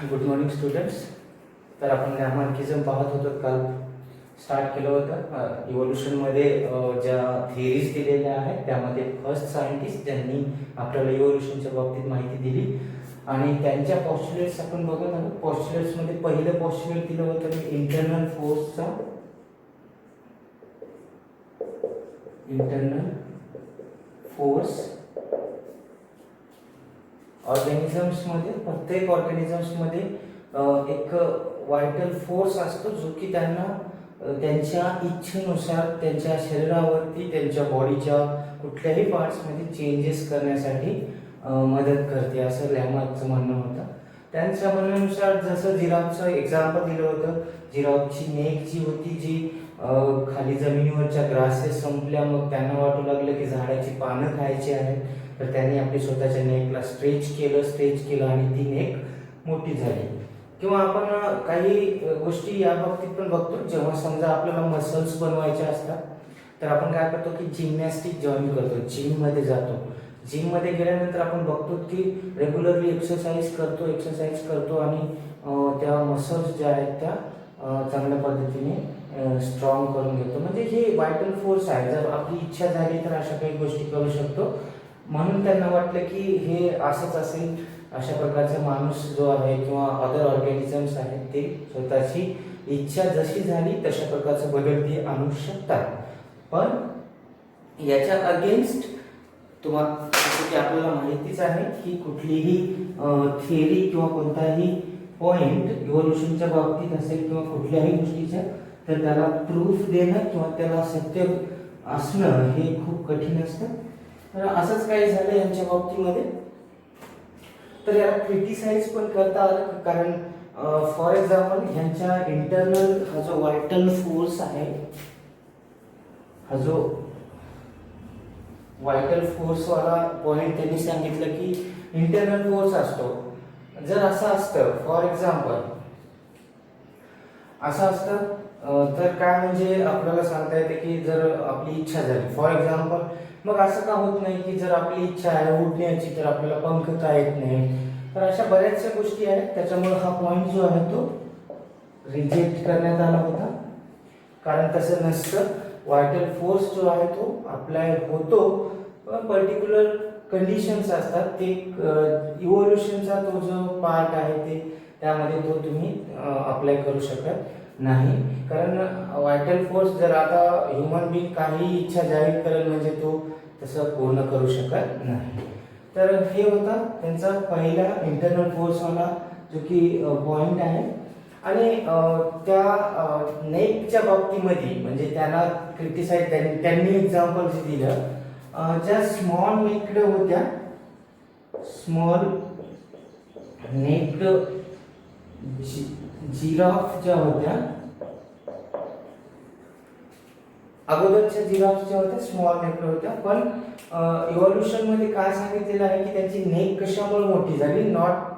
Good morning students. तर आपण गॅमार्किझम पाहत होतो, काल स्टार्ट केलं होतं. इव्होल्युशनमध्ये ज्या थिअरीज दिलेल्या आहेत त्यामध्ये फर्स्ट सायंटिस्ट ज्यांनी आपल्याला इव्होल्युशनच्या बाबतीत माहिती दिली आणि त्यांच्या पॉस्च्युलेट्स आपण बघत आहोत. पॉस्च्युलेट्समध्ये पहिलं पॉस्च्युलेट दिलं होतं इंटरनल फोर्सचा. इंटरनल फोर्स ऑर्गॅनिझम्समध्ये, प्रत्येक ऑर्गॅनिझम्समध्ये एक व्हायटल फोर्स असतो जो की त्यांना त्यांच्या इच्छेनुसार त्यांच्या शरीरावरती, त्यांच्या बॉडीच्या कुठल्याही पार्ट्समध्ये चेंजेस करण्यासाठी मदत करते, असं लॅमार्कचं म्हणणं होतं. त्यांच्या म्हणण्यानुसार जसं जिराफचं एक्झाम्पल दिलं होतं, जिराफची नेक जी होती, जी खाली जमिनीवरच्या ग्रासेस संपल्या, मग त्यांना वाटू लागलं की झाडाची पानं खायची आहेत, तर त्यांनी आपली स्वतःच्या नेकला स्ट्रेच केलं आणि ती नेक मोठी झाली. किंवा आपण काही गोष्टी या बाबतीत पण बघतो, जेव्हा समजा आपल्याला मसल्स बनवायचे असतात तर आपण काय करतो की जिम्नॅस्टिक जॉईन करतो, जिममध्ये जातो. जिममध्ये गेल्यानंतर आपण बघतो की रेग्युलरली एक्सरसाइज करतो आणि त्या मसल्स ज्या आहेत त्या चांगल्या पद्धतीने स्ट्रॉंग करून घेतो. म्हणजे हे व्हायटल फोर्स आहे. जर आपली इच्छा झाली तर अशा काही गोष्टी करू शकतो. म्हणून त्यांना वाटलं की हे असंच असेल, अशा प्रकारचा माणूस जो आहे किंवा अदर ऑर्गॅनिझम्स आहेत ते स्वतःची इच्छा जशी झाली तशा प्रकारचा बदल ते आणू शकतात. पण याच्या अगेन्स्ट तुम्हाला जसं की आपल्याला माहितीच आहे की कुठलीही थिअरी किंवा कोणताही पॉइंट इव्होल्युशनच्या बाबतीत असेल किंवा कुठल्याही गोष्टीच्या, तर त्याला प्रूफ देणं किंवा त्याला सत्य असणं हे खूप कठीण असतं. तर असंच काही झालं यांच्या बाबतीमध्ये. तर याला क्रिटिसाइज पण करता आलं, कारण फॉर एक्झाम्पल ह्यांच्या इंटरनल हा जो व्हायटल फोर्स आहे, हा जो व्हायटल फोर्स वाला पॉइंट त्यांनी सांगितलं की इंटरनल फोर्स असतो. जर असं असतं, फॉर एक्झाम्पल असं असतं तर काय, म्हणजे आपल्याला सांगता येते की जर आपली इच्छा झाली, फॉर एक्झाम्पल, मग असं का होत नाही की जर आपली इच्छा आहे उडण्याची तर आपल्याला पंख का येत नाही. तर अशा बऱ्याचशा गोष्टी आहेत. त्याच्यामुळे हा पॉइंट जो आहे तो रिजेक्ट करण्यात आला होता, कारण तसं नसतं. व्हायटल फोर्स जो आहे तो अप्लाय होतो, पण पर्टिक्युलर कंडिशन्स असतात. ते इव्होल्युशनचा तो जो पार्ट आहे ते त्यामध्ये तो तुम्ही अप्लाय करू शकत नाही. कारण व्हायटल फोर्स जर आता ह्युमन बीइंग काही इच्छा जाहीर करेल म्हणजे तो तसं पूर्ण करू शकत नाही. तर हे होता त्यांचा पहिला इंटरनल फोर्सवाला जो की पॉइंट आहे. आणि त्या नेकच्या बाबतीमध्ये म्हणजे त्यांना क्रिटिसाइज त्यांनी एक्झाम्पल जे दिलं, ज्या स्मॉल नेक्ड होत्या, स्मॉल नेक्ड जिराफ ज्या होत्या, अगोदरच्या जिराफ ज्या होत्या स्मॉल नेक्ड होत्या, पण इव्होल्युशन मध्ये काय सांगितलेलं आहे की त्यांची नेक कशामुळे मोठी झाली, not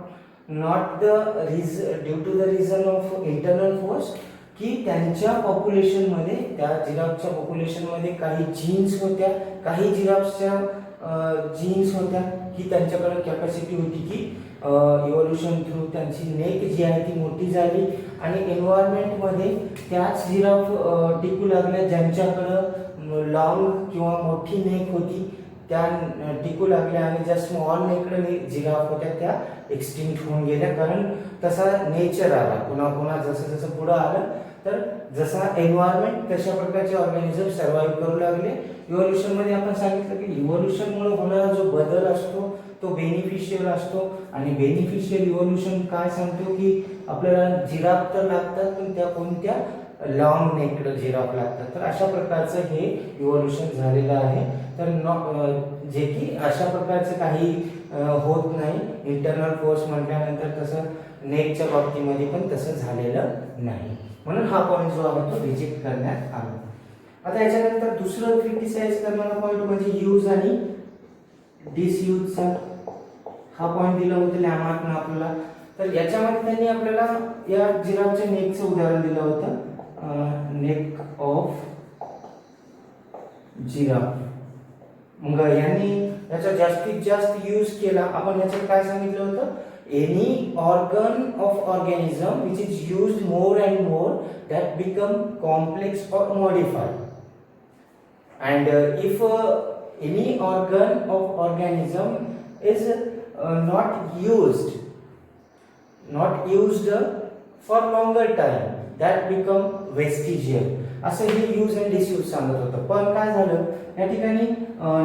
due to the reason of internal force, की त्यांच्या पॉप्युलेशनमध्ये, त्या जिराफच्या पॉप्युलेशनमध्ये काही जीन्स होत्या, काही जिराफच्या जीन्स होत्या की त्यांच्याकडे कॅपॅसिटी होती की इव्होल्युशन थ्रू त्यांची नेक जी आहे ती मोठी झाली आणि एन्व्हायरमेंटमध्ये त्याच जिराफ टिकू लागल्या ज्यांच्याकडं लॉंग किंवा मोठी नेक होती, त्या टिकू लागल्या. आणि ज्या स्मॉल नेकड जिराफ होत्या त्या एक्सटिंक्ट होऊन गेल्या, कारण तसा नेचर आला. पुन्हा जसं जसं पुढं आलं तर जसा एन्व्हायरमेंट तशा प्रकारचे ऑर्गॅनिझम सर्व्हाइव्ह करू लागले. इव्होल्युशनमध्ये आपण सांगितलं की इव्होल्युशनमुळे होणारा जो बदल असतो तो बेनिफिशियल असतो. आणि बेनिफिशियल इव्होल्युशन काय सांगतो की आपल्याला जिराफ तर लागतात, पण त्या कोणत्या, लॉंग नेक्ड जिराफ लागतात. तर अशा प्रकारचं हे इव्होल्युशन झालेलं आहे. तर जे की अशा प्रकारचं काही होत नाही. इंटरनल फोर्स म्हटल्यानंतर तसं नेकच्या बाबतीमध्ये पण तसं झालेलं नाही, म्हणून हा पॉईंट जो आहे तो रिजेक्ट करण्यात आला. आता याच्यानंतर दुसरं क्रिटिसाइज करणारा पॉईंट म्हणजे यूज आणि डिसयूजचा हा पॉईंट दिला होता लॅमार्कनं आपल्याला. तर याच्यामध्ये त्यांनी आपल्याला या जिराफच्या नेकचं उदाहरण दिलं होतं, नेक ऑफ जिराफ. मग यांनी याचा जास्तीत जास्त यूज केला. आपण याच्यात काय सांगितलं होतं any organ of organism which is used more and more that become complex or modified. And if any organ of organism is not used for longer time, that become vestigial. असं हे use and disuse सांगत होतं. पण काय झालं या ठिकाणी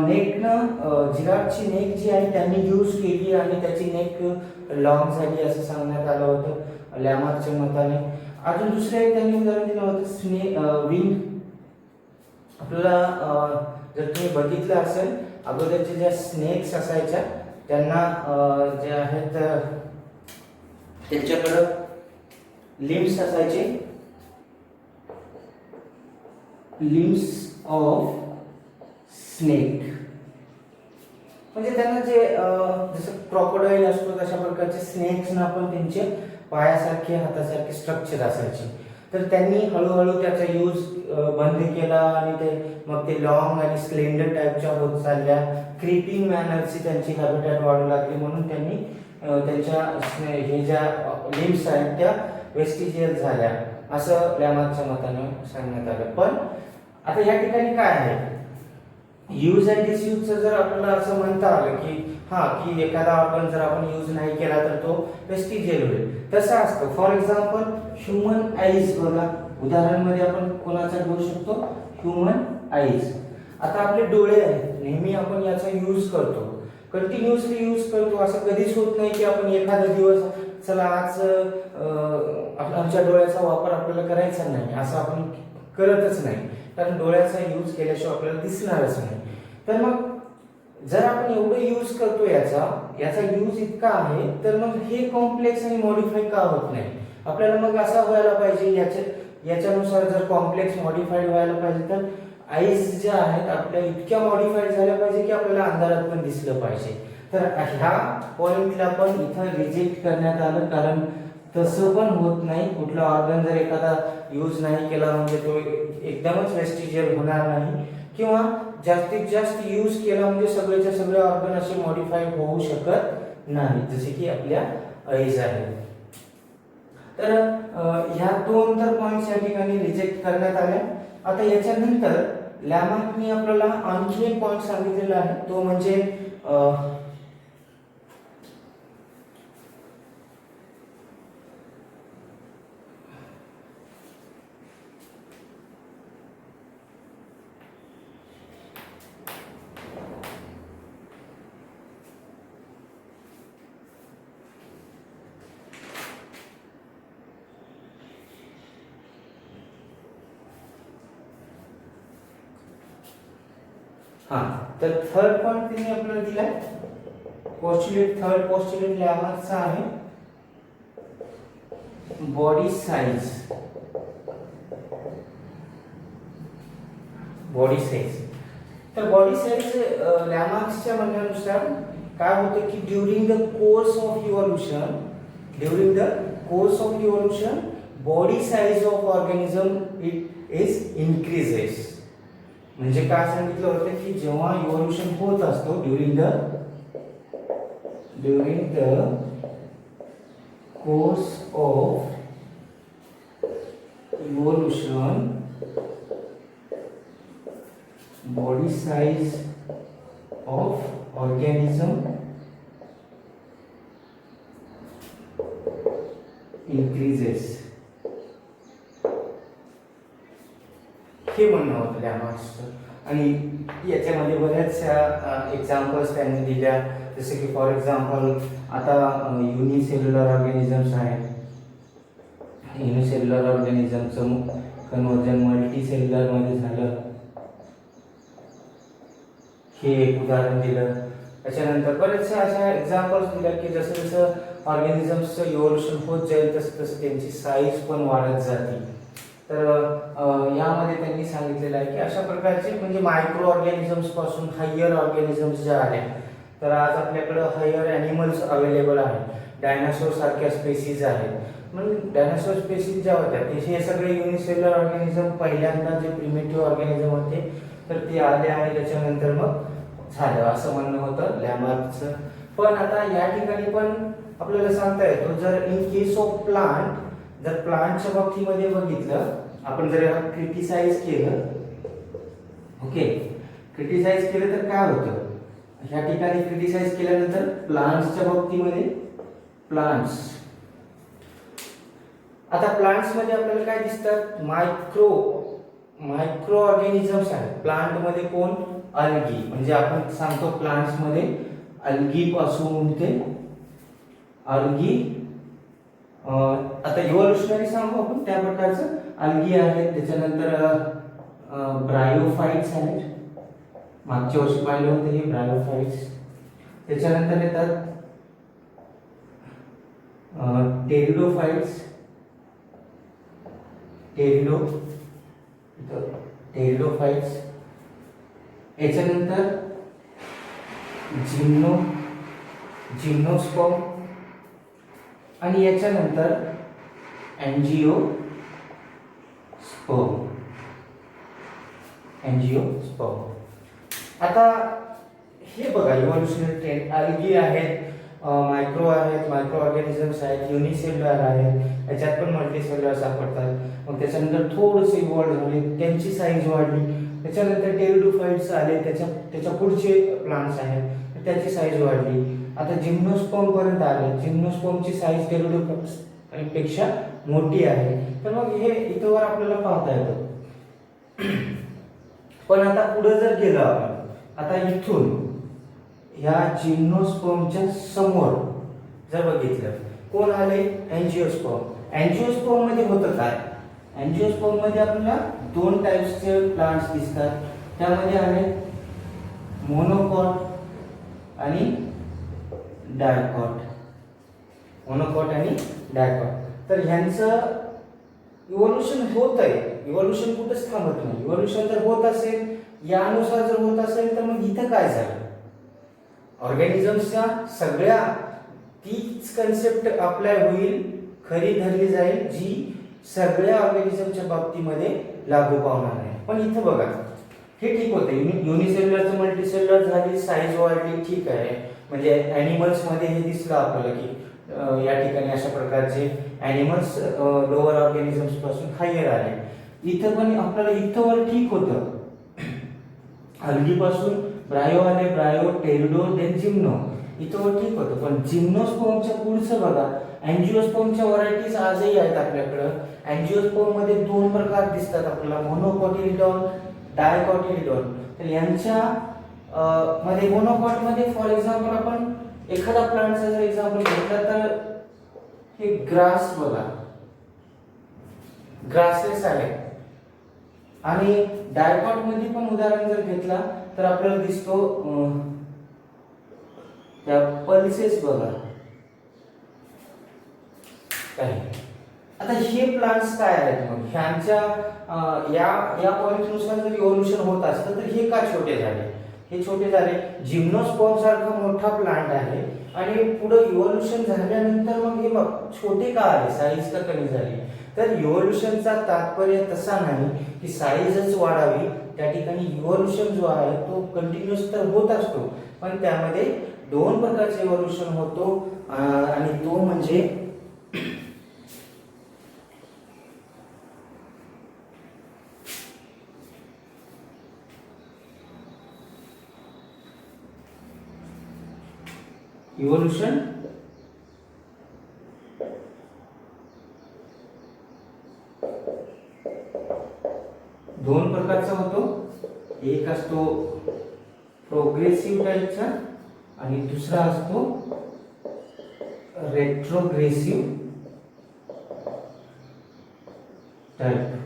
नेकनं जिराफची neck जी आहे त्यांनी यूज केली आणि त्याची नेक लॉंग झाली असं सांगण्यात आलं होतं लॅमार्कच्या मताने. अजून दुसरं एक त्यांनी उदाहरण दिलं होतं विंग. आपल्याला जर तुम्ही बघितलं असेल अगोदरच्या ज्या स्नेक्स असायच्या त्यांना जे आहेत त्यांच्याकडं लिम्स असायचे, लिम्स ऑफ स्नेक. म्हणजे त्यांना जे जसं क्रोकोडाईल असतो तशा प्रकारचे स्नेक्सना पण त्यांचे पायासारखे हातासारखे स्ट्रक्चर असायचे. तर त्यांनी हळूहळू त्याचा यूज बंद केला आणि ते मग ते लॉंग आणि स्लेंडर टाईपच्या होत चालल्या. क्रीपिंग मॅनरची त्यांची हॅबिटॅट वाढू लागली म्हणून त्यांनी त्यांच्या हे ज्या लिम्स आहेत त्या वेस्टिजियल झाल्या असं लॅमार्कच्या मताने सांगण्यात आलं. पण आता या ठिकाणी काय आहे यूज अँड डिसयूजचं जर आपल्याला असं म्हणता आलं की एखादा ऑर्गन जर आपण यूज नाही केला तर तो वेस्टिजियल होईल. तसं असतं. फॉर एक्झाम्पल ह्युमन आईज बघा, उदाहरणामध्ये आपण कोणाचा घेऊ शकतो, ह्युमन आईज. आता आपले डोळे आहेत, नेहमी आपण याचा यूज करतो, कंटिन्युअसली यूज करतो. असं कधीच होत नाही की आपण एखादा दिवस चला आज आमच्या डोळ्याचा वापर आपल्याला करायचा नाही असं आपण करतच नाही, कारण डोळ्याचा यूज केल्याशिवाय आपल्याला दिसणारच नाही. तर मग जर आपण एवढं यूज करतो याचा यूज इतका आहे तर मग हे कॉम्प्लेक्स आणि मॉडिफाय का होत नाही. आपल्याला मग असा व्हायला पाहिजे याच्यानुसार जर कॉम्प्लेक्स मॉडिफाईड व्हायला पाहिजे तर आईज ज्या आहेत आपल्या इतक्या मॉडिफाईड झाल्या पाहिजे की आपल्याला अंधारात पण दिसलं पाहिजे. तर ह्या पॉइंटला पण इथं रिजेक्ट करण्यात आलं, कारण तसं पण होत नाही. कुठला ऑर्गन जर एखादा यूज नाही केला म्हणजे तो एकदमच वेस्टिजियल होणार नाही, किंवा जास्तीत जास्त यूज केला म्हणजे सगळेच्या सगळे ऑर्गन असे मॉडिफाईड होऊ शकत नाही, जसे की आपल्या आईज आहे. तर ह्या दोन तर पॉइंट्स या ठिकाणी रिजेक्ट करण्यात आल्या. आता याच्यानंतर लॅमार्कने आपल्याला आणखी एक पॉइंट सांगितलेला आहे, तो म्हणजे तर थर्ड पॉइंट त्यांनी आपल्याला दिलाय पोस्टुलेट. थर्ड पोस्टुलेट लॅमार्कचा आहे बॉडी साइज. तर बॉडी साइज लॅमार्कच्या म्हणण्यानुसार काय होतं की during the course of evolution body size of organism it is increases. म्हणजे काय सांगितलं होतं की जेव्हा इव्होल्यूशन होत असतो during the course of evolution body size of organism increases, हे म्हणणं होतं लॅमार्कचं. आणि याच्यामध्ये बऱ्याचशा एक्झाम्पल्स त्यांनी दिल्या, जसे की फॉर एक्झाम्पल आता युनिसेल्युलर ऑर्गॅनिझम्स आहेत. युनिसेल्युलर ऑर्गॅनिझमचं कन्वर्जन मल्टीसेल्युलर मध्ये झालं, हे एक उदाहरण दिलं. त्याच्यानंतर बरेचशा अशा एक्झाम्पल्स दिल्या की जसं जसं ऑर्गॅनिझम्सचं इव्होल्यूशन होत जाईल तसं तसं त्यांची साईज पण वाढत जाते. तर यामध्ये त्यांनी सांगितलेलं आहे की अशा प्रकारचे म्हणजे मायक्रो ऑर्गॅनिझम्स पासून हायर ऑर्गॅनिझम्स ज्या आल्या, तर आज आपल्याकडं हायर ॲनिमल्स अवेलेबल आहेत. डायनासोर सारख्या स्पेसीज आहेत. म्हणून डायनासोर स्पेसीज ज्या होत्या हे सगळे युनिसेल्युलर ऑर्गॅनिझम पहिल्यांदा जे प्रिमिटिव्ह ऑर्गॅनिझम होते तर ते आले आणि त्याच्यानंतर मग झालं असं म्हणणं होतं लॅमार्कचं. पण आता या ठिकाणी पण आपल्याला सांगता येतो, जर इन केस ऑफ प्लांट, जर प्लांटच्या बाबतीमध्ये बघितलं आपण, जर क्रिटिसाइज केलं, ओके, क्रिटिसाइज केलं तर काय होतं, ह्या ठिकाणी क्रिटिसाइज केल्यानंतर प्लांट्सच्या बाबतीमध्ये, प्लांट्स, आता प्लांट्स मध्ये आपल्याला काय दिसतात, मायक्रो ऑर्गॅनिझम्स आहेत प्लांट मध्ये. कोण, अल्गी, म्हणजे आपण सांगतो प्लांट्स मध्ये अल्गी पासून ते अल्गी, आता इव्होल्युशनरी सांगू आपण त्या प्रकारचं. अल्गी आहेत, त्याच्यानंतर ब्रायोफाइट्स आहेत, मागच्या वर्षी पाहिलं होतं हे ब्रायोफाइट्स. त्याच्यानंतर येतात टेरिडोफाइट्स, टेरिडोफाइट्स. याच्यानंतर जिम्नोस्पर्म, आणि याच्यानंतर एंजिओस्पर्म. आता हे बघा इव्होल्युशनरी ट्रेंड, अल्गी आहेत, मायक्रो आहेत, मायक्रो ऑर्गॅनिझम्स आहेत, युनिसेल्युलर आहेत, याच्यात पण मल्टीसेल्युलर सापडतात. मग त्याच्यानंतर थोडेसे इव्हॉल्व झाले, त्यांची साईज वाढली. त्याच्यानंतर टेरिडोफाइट्स आले, त्याच्या पुढचे प्लांट्स आहेत, त्याची साईज वाढली. आता जिम्नोस्पर्म पर्यंत आले, जिम्नोस्पर्मची साईज टेरिडोफाइट्स पेक्षा मोठी आहे. तर मग हे इथवर आपल्याला पाहता येतं. पण आता पुढे जर गेलो आपण, आता इथून ह्या जिम्नोस्पर्मच्या समोर जर बघितलं, कोण आले, एंजिओस्पर्म. एंजिओस्पर्म मध्ये होतं काय, एंजिओस्पर्म मध्ये आपल्याला दोन टाइप्सचे प्लांट्स दिसतात. त्यामध्ये आहेत मोनोकॉट आणि डायकॉट, मोनोकॉट आणि डायकॉट. तर ह्यांचं इव्होल्युशन होत आहे, इव्होल्युशन कुठंच थांबत नाही. इव्होल्युशन जर होत असेल, यानुसार जर होत असेल, तर मग इथं काय झालं, ऑर्गॅनिझम्सच्या सगळ्या तीच कन्सेप्ट अप्लाय होईल, खरी धरली जाईल, जी सगळ्या ऑर्गॅनिझमच्या बाबतीमध्ये लागू पावणार आहे. पण इथं बघा, हे ठीक होतं, युनिसेल्युलरचं मल्टीसेल्युलर झाली, साईज वाढली, ठीक आहे. म्हणजे ॲनिमल्स मध्ये हे दिसलं आपल्याला की या ठिकाणी अशा प्रकारचे ॲनिमल्स लोअर ऑर्गॅनिझम्स पासून हायर आले. इथं पण आपल्याला इथं ठीक होतं, अल्गी पासून ब्रायो आले, ब्रायो, टेरिडो, देन जिम्नो, इथं ठीक होतं. पण जिम्नोस्पर्मच्या पुढचं बघा, एंजिओस्पर्मच्या व्हरायटीज आजही आहेत आपल्याकडं. एंजिओस्पर्म मध्ये दोन प्रकार दिसतात आपल्याला, मोनोकॉटिलिडॉन, डायकॉटिलिडॉन. तर यांच्या मध्ये मोनोकॉट मध्ये फॉर एक्झाम्पल आपण एखादा प्लांटचा जर एक्झाम्पल घेतला तर हे ग्रास बघा, ग्रासेस आहे. आणि डायकॉट मध्ये पण उदाहरण जर घेतला तर आपल्याला दिसतो त्या पल्सेस बघा काही. आता हे प्लांट्स काय आहेत, मग ह्यांच्या या पॉइंटनुसार जर इव्होल्युशन होत असतं तर हे का छोटे झाले, हे छोटे झाले. जिम्नोस्पर्म सारखा मोठा प्लांट आहे आणि पुढे इव्होल्युशन झाल्यानंतर मग हे छोटे का आले, साईज का कमी झाली. तर इव्होल्युशनचा तात्पर्य तसा नाही की साईजच वाढावी, त्या ठिकाणी इव्होल्युशन जो आहे तो कंटिन्युअस तर होत असतो, पण त्यामध्ये दोन प्रकारचे इव्होल्युशन होतो. आणि तो म्हणजे इव्होल्युशन दोन प्रकारचा होतो, एक असतो प्रोग्रेसिव्ह टाईपचा आणि दुसरा असतो रेट्रोग्रेसिव्ह टाईप.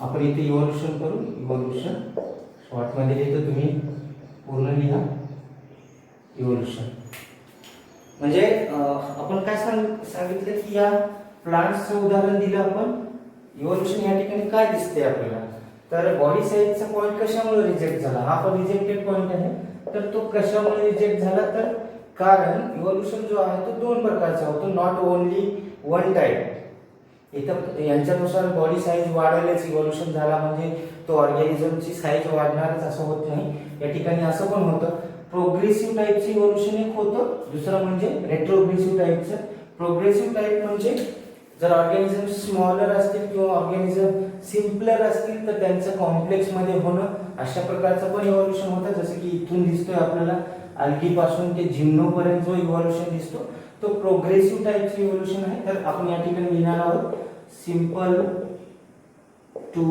आपण इथे इव्होल्युशन करू, इव्होल्युशन शॉर्ट मध्ये लिहितो, तुम्ही पूर्ण लिहा. इव्होल्युशन म्हणजे आपण काय सांगितलं की या प्लांट्सचं उदाहरण दिलं आपण. इव्होल्युशन या ठिकाणी काय दिसते आपल्याला, तर बॉडी साईजचा पॉइंट कशामुळे रिजेक्ट झाला, हा पण रिजेक्टेड पॉइंट आहे. तर तो कशामुळे रिजेक्ट झाला, तर कारण इव्होल्युशन जो आहे तो दोन प्रकारचा होतो, नॉट ओनली वन टाइप. इथं यांच्यानुसार बॉडी साईज वाढवल्याच इव्होल्युशन झाला म्हणजे तो ऑर्गॅनिझमची साईज वाढणारच असं होत नाही. या ठिकाणी असं पण होतं. प्रोग्रेसिव्ह टाईपचं इव्होल्युशन एक होतं, दुसरं म्हणजे रेट्रोग्रेसिव्ह टाईपचं. प्रोग्रेसिव्ह टाईप म्हणजे जर ऑर्गॅनिझम स्मॉलर असतील किंवा ऑर्गॅनिझम सिम्पलर असतील तर त्यांचं कॉम्प्लेक्स मध्ये होणं, अशा प्रकारचं पण इव्होल्युशन होतं. जसं की इथून दिसतोय आपल्याला अल्गी पासून ते जिम्नोपर्यंत जो इव्होल्युशन दिसतो तो प्रोग्रेसिव्ह टाईपचं इव्होल्युशन आहे. तर आपण या ठिकाणी लिहिणार आहोत simple to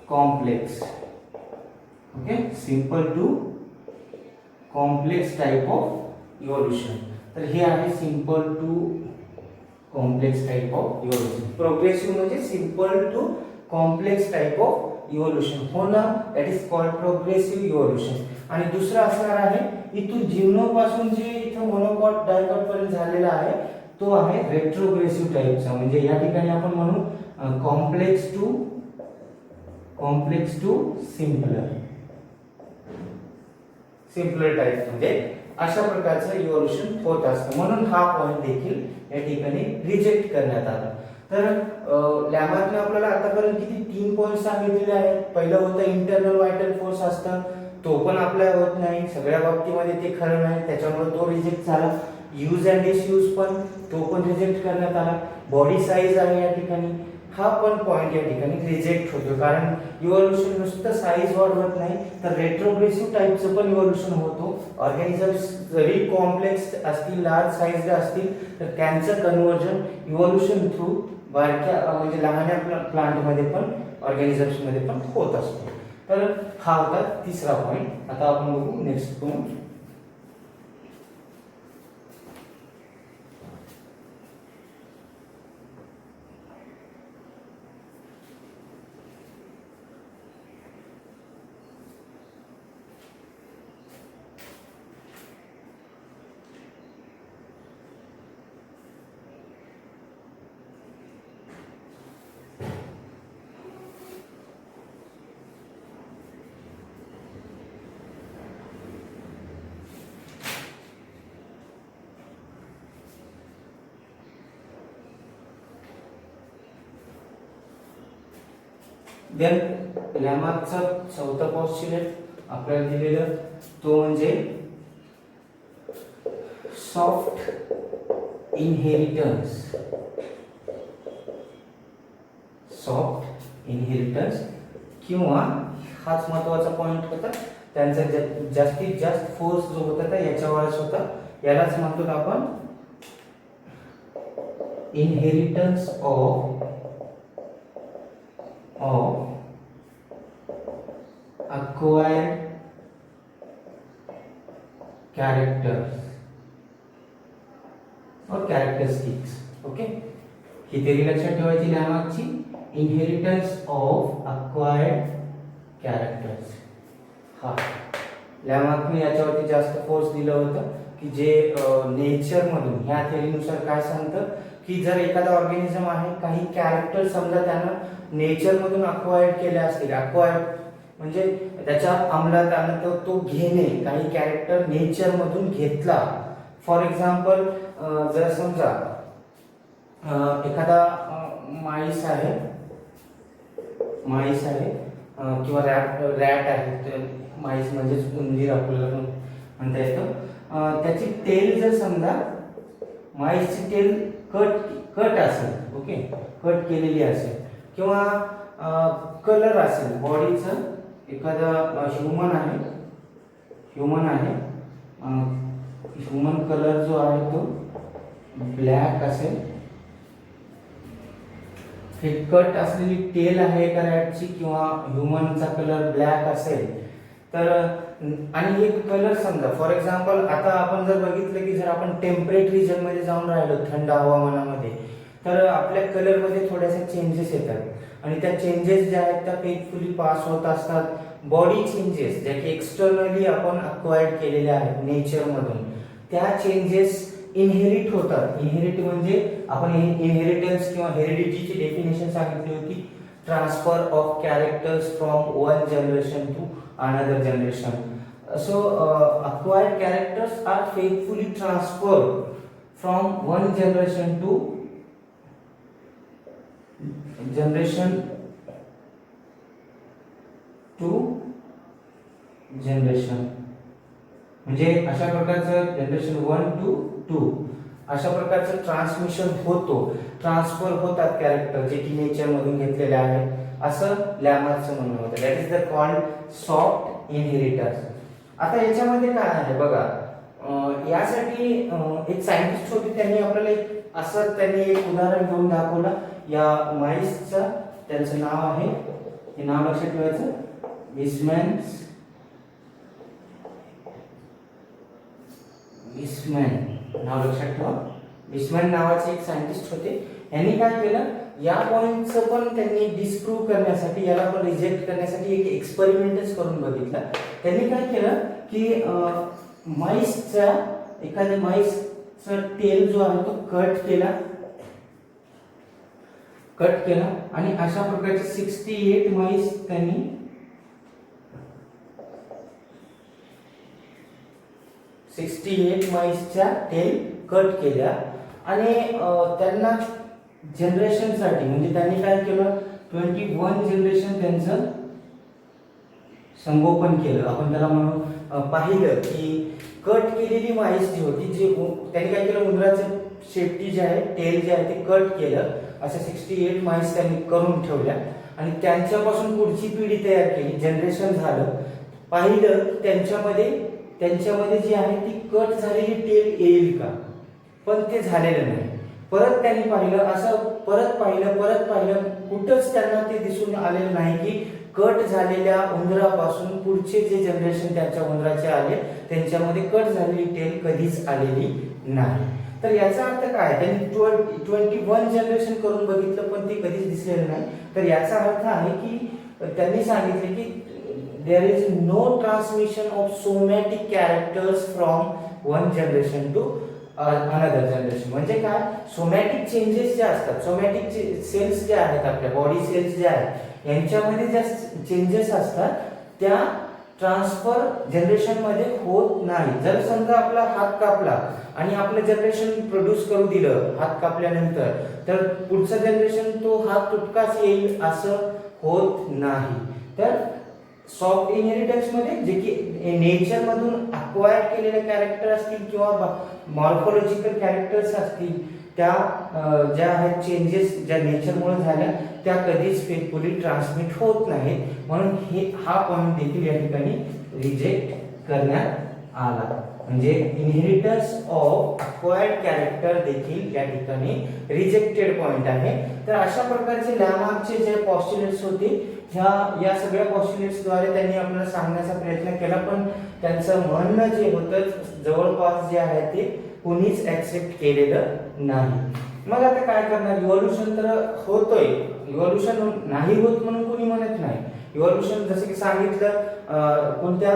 complex. Okay, simple to complex type of evolution. तर हे आहे simple to complex type of evolution. Progressive म्हणजे simple to complex type of evolution होणं, that is called progressive evolution. आणि दुसरं असणार आहे इथून जिम्नोपासून जे इथं मोनोकॉट डायकॉट पर्यंत झालेला आहे तो आहे रेट्रोग्रेसिव्ह टाइपचा. म्हणजे या ठिकाणी आपण म्हणू कॉम्प्लेक्स टू सिम्पलर टाइप. म्हणजे अशा प्रकारचं इव्होल्युशन होत असतं, म्हणून हा पॉइंट देखील या ठिकाणी रिजेक्ट करण्यात आला. तर लॅमार्कने आपल्याला आतापर्यंत किती 3 पॉइंट सांगितलेले आहेत. पहिलं होतं इंटरनल व्हायटल फोर्स असतं, तो पण अप्लाय होत नाही, सगळ्या बाबतीमध्ये ते खरं नाही, त्याच्यामुळे तो रिजेक्ट झाला. यूज अँड डिसयूज पण तो पण रिजेक्ट करण्यात आला. बॉडी साईज आहे या ठिकाणी, हा पण पॉइंट या ठिकाणी रिजेक्ट होतो, कारण इव्होल्युशन नुसतं साईज वाढवत नाही तर रेट्रोग्रेसिव्ह टाईपचं पण इव्होल्युशन होतो. ऑर्गॅनिझम्स जरी कॉम्प्लेक्स असतील, लार्ज साईज असतील तर त्यांचं कन्व्हर्जन इव्होल्युशन थ्रू बारक्या म्हणजे लहान्या प्लांटमध्ये पण ऑर्गॅनिझम्समध्ये पण होत असतो. तर हा होता तिसरा पॉइंट. आता आपण बघू नेक्स्ट पॉइंट. देन लॅमार्कचा चौथा पॉस्ट्युलेट आपल्याला दिलेलं तो म्हणजे सॉफ्ट इनहेरिटन्स. किंवा हाच महत्वाचा पॉइंट होता, त्यांचा जास्तीत जास्त फोर्स जो होता त्या याच्यावरच होता. यालाच म्हणतो आपण inheritance of acquired characters or characteristics. Okay, he theory लक्षात ठेवायची लॅमार्कची, इनहेरिटन्स ऑफ अक्वायर्ड कॅरेक्टर्स. हा लॅमार्कने याच्यावरती जास्त फोर्स दिलं होतं की जे नेचर मधून, ह्या थेअरीनुसार काय सांगतं की जर एखादा ऑर्गॅनिझम आहे, काही कॅरेक्टर समजा त्यानं नेचर मधून अक्वायर्ड केले असतील, अक्वायर्ड म्हणजे त्याच्या अंमलात आणलं तो घेणे, काही कॅरेक्टर नेचर मधून घेतला. फॉर एक्झाम्पल जर समजा एखादा माईस आहे किंवा रॅट आहे, माईस म्हणजेच उंदीर आपल्याला म्हणता येतं, त्याची टेल जर समजा माईसची टेल कट असेल, ओके, कट केलेली असेल, किंवा कलर असेल बॉडीचं, एखादा ह्युमन आहे, ह्युमन कलर जो आहे तो ब्लॅक असेल, हे कट असलेली टेल आहे एका रॅटची किंवा ह्युमनचा कलर ब्लॅक असेल तर, आणि एक कलर समजा फॉर एक्झाम्पल आता आपण जर बघितलं की जर आपण टेम्परेट रिजन मध्ये जाऊन राहिलो, थंड हवामानामध्ये, तर आपल्या कलर मध्ये थोड्याशा चेंजेस येतात आणि त्या चेंजेस ज्या आहेत त्या पेनफुली पास होत असतात. बॉडी चेंजेस ज्या की एक्सटर्नली आपण अक्वायर्ड केलेल्या आहेत नेचर मधून, त्या चेंजेस इनहेरिट होतात. इनहेरिट म्हणजे आपण इनहेरिटन्स किंवा हेरिडिटीची डेफिनेशन सांगितली होती, transfer of characters from one generation to another generation. So acquired characters are faithfully transferred from one generation to generation. म्हणजे अशा प्रकारचं जनरेशन 1 to 2 अशा प्रकारचं ट्रान्समिशन होतो, ट्रान्सफर होतात कॅरेक्टर जे की नेचर मधून घेतलेले आहेत असं लॅमार्कचं म्हणणं होतं. That is the called soft inheritance. आता याच्यामध्ये काय आहे बघा, यासाठी एक सायंटिस्ट होते, त्यांनी आपल्याला असं त्यांनी एक उदाहरण घेऊन दाखवलं. या माईसचं त्यांचं नाव आहे, हे नाव लक्षात ठेवायचं, विस्मॅन नाव लक्षात ठेवा. विस्मॅन नावाचे एक सायंटिस्ट होते. यांनी काय केलं, या पॉइंटचं पण त्यांनी डिस्प्रूव्ह करण्यासाठी, याला पण रिजेक्ट करण्यासाठी एक एक्सपेरिमेंटच करून बघितला. त्यांनी काय केलं की एखाद्या माईसचा टेल जो आहे तो कट केला आणि अशा प्रकारचे 68 माईस त्यांनी माईसच्या टेल कट केल्या आणि त्यांना जनरेशनसाठी म्हणजे त्यांनी काय केलं, 21 जनरेशन त्यांचं संगोपन केलं. आपण त्याला म्हणून पाहिलं की कट केलेली माईस जी होती, जे त्यांनी काय केलं, उंदराचं शेपटी जे आहे, टेल जे आहे ते कट केलं. अशा 68 माईस त्यांनी करून ठेवल्या आणि त्यांच्यापासून पुढची पिढी तयार केली, जनरेशन झालं. पाहिलं त्यांच्यामध्ये जी आहे ती कट झालेली टेल येईल का, पण ते झालेलं नाही. परत त्यांनी पाहिलं, असं परत पाहिलं, कुठंच त्यांना ते दिसून आलेलं नाही की कट झालेल्या उंदरापासून पुढचे जे जनरेशन त्यांच्या उंदराचे आले त्यांच्यामध्ये कट झालेली टेल कधीच आलेली नाही. तर याचा अर्थ काय, त्यांनी 21 जनरेशन करून बघितलं पण ते कधीच दिसलेलं नाही. तर याचा अर्थ आहे की त्यांनी सांगितले की there is no transmission of somatic characters from one generation to another generation. म्हणजे काय, सोमॅटिक चेंजेस जे असतात, सोमॅटिक सेल्स जे आहेत, आपल्या बॉडी सेल्स जे आहेत, यांच्यामध्ये ज्या चेंजेस असतात त्या ट्रान्सफर जनरेशन मध्ये होत नाही. जर समजा आपला हात कापला आणि आपलं जनरेशन प्रोड्यूस करू दिलं हात कापल्यानंतर, तर पुढचं जनरेशन तो हात तुटकाच येईल असं होत नाही. तर सॉफ्ट इनहेरिटन्स मध्ये जे की नेचर मधून अक्वायर्ड केलेले कॅरेक्टर असतील किंवा मॉर्फोलॉजिकल कॅरेक्टर्स असतील, त्या ज्या आहेत चेंजेस ज्या नेचरमुळे झाल्या त्या कधीच फेथफुली ट्रान्समिट होत नाहीत. म्हणून हा पॉइंट देखील या ठिकाणी रिजेक्ट करण्यात आला. म्हणजे इनहेरिटन्स ऑफ अक्वायर्ड कॅरेक्टर देखील या ठिकाणी रिजेक्टेड पॉइंट आहे. तर अशा प्रकारचे लॅमार्कचे जे पॉस्ट्युलेट्स होते, या सगळ्या पॉस्ट्युलेट्स द्वारे त्यांनी आपल्याला सांगण्याचा प्रयत्न केला, पण त्यांचं म्हणणं जे होतं जवळपास जे आहे ते कोणीच ऍक्सेप्ट केलेलं नाही. मग आता काय करणार, इव्होल्यूशन तर होतोय, इव्होल्यूशन नाही होत म्हणून कोणी म्हणत नाही. इव्होल्यूशन जसं की सांगितलं, कोणत्या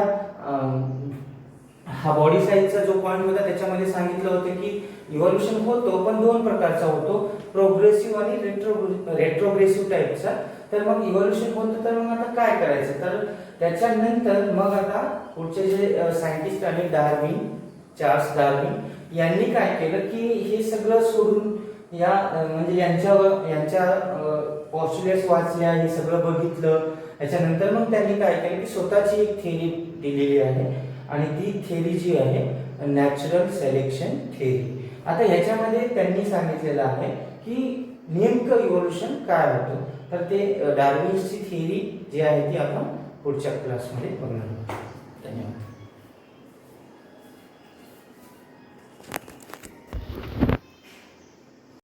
हा बॉडी साईजचा जो पॉइंट होता त्याच्यामध्ये सांगितलं होतं की इव्होल्यूशन होतो पण दोन प्रकारचा होतो, प्रोग्रेसिव्ह आणि रेट्रोग्रेसिव्ह टाईपचा. तर मग इव्होल्यूशन होतं, तर मग आता काय करायचं, तर त्याच्यानंतर मग आता पुढचे जे सायंटिस्ट आले, चार्ल्स डार्विन यांनी काय केलं की हे सगळं सोडून म्हणजे यांच्या पॉस्ट्युलेट्स वाचल्या, हे सगळं बघितलं. याच्यानंतर मग त्यांनी काय केलं की स्वतःची एक थेअरी दिलेली आहे आणि ती थेअरी जी आहे नॅचरल सिलेक्शन थेअरी. आता ह्याच्यामध्ये त्यांनी सांगितलेलं आहे की नेमकं इव्होल्यूशन काय होतं. तर ते डार्विनची थेअरी जी आहे ती आपण पुढच्या क्लासमध्ये बघणार. धन्यवाद.